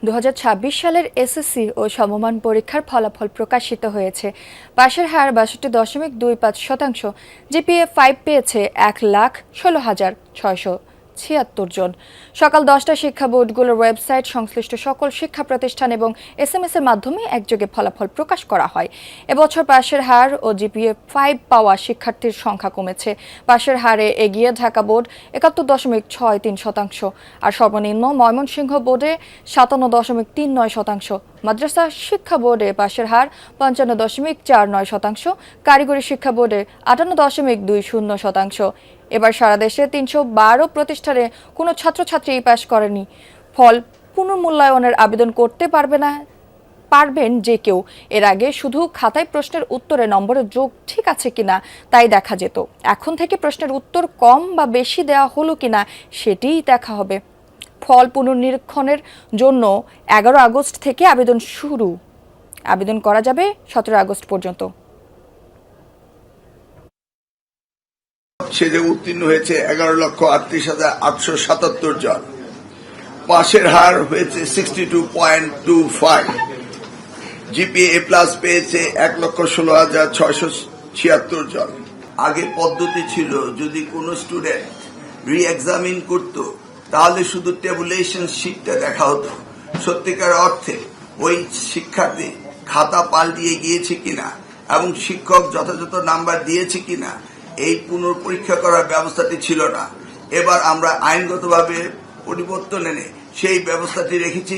2026 সালের এসএসসি ও সমমান পরীক্ষার ফলাফল প্রকাশিত হয়েছে। পাশের হার 62.25%, জিপিএ 5 পেয়েছে 1,16,676 জন। সকাল 10টায় শিক্ষা বোর্ডগুলোর ওয়েবসাইট, সংশ্লিষ্ট সকল শিক্ষা প্রতিষ্ঠান এবং এসএমএস এর মাধ্যমে একযোগে ফলাফল প্রকাশ করা হয়। এবছর পাশের হার ও জিপিএ 5 পাওয়া শিক্ষার্থীর সংখ্যা কমেছে। পাশের হারে এগিয়ে ঢাকা বোর্ড 71.63%, আর সর্বনিম্ন ময়মনসিংহ বোর্ডে 57.39%। মাদ্রাসা শিক্ষা বোর্ডে পাশের হার 55.49%, কারিগরি শিক্ষা বোর্ডে 58.20%। এবার সারা দেশে 312 প্রতিষ্ঠানে কোনো ছাত্রছাত্রী পাস করেনি। ফল পুনর্মূল্যায়নের আবেদন করতে পারবেন যে কেউ। এর আগে শুধু খাতায় প্রশ্নের উত্তরে নম্বরের যোগ ঠিক আছে কিনা তাই দেখা যেত। এখন থেকে প্রশ্নের উত্তর কম বা বেশি দেওয়া হলো কিনা সেটিই দেখা হবে। ফল পুনর্নিরীক্ষণের জন্য 11 আগস্ট থেকে আবেদন শুরু। আবেদন করা যাবে 17 আগস্ট পর্যন্ত। সে যে উত্তীর্ণ হয়েছে 11,38,877 জন। পাশের হার হয়েছে 62.25। জিপিএ প্লাস পেয়েছে 1,16,676 জন। আগে পদ্ধতি ছিল যদি কোনো স্টুডেন্ট রি এক্সামিন করত তাহলে শুধু টেবুলেশন শিটটা দেখা হতো, সত্যিকার অর্থে ওই শিক্ষার্থী খাতা পাল্টিয়ে গিয়েছে কিনা এবং শিক্ষক যথাযথ নাম্বার দিয়েছে কিনা এই পুনঃপরীক্ষা করার ব্যবস্থাটি ছিল না। এবার আমরা আইনগতভাবে পরিবর্তন এনে সেই ব্যবস্থাটি রেখেছি।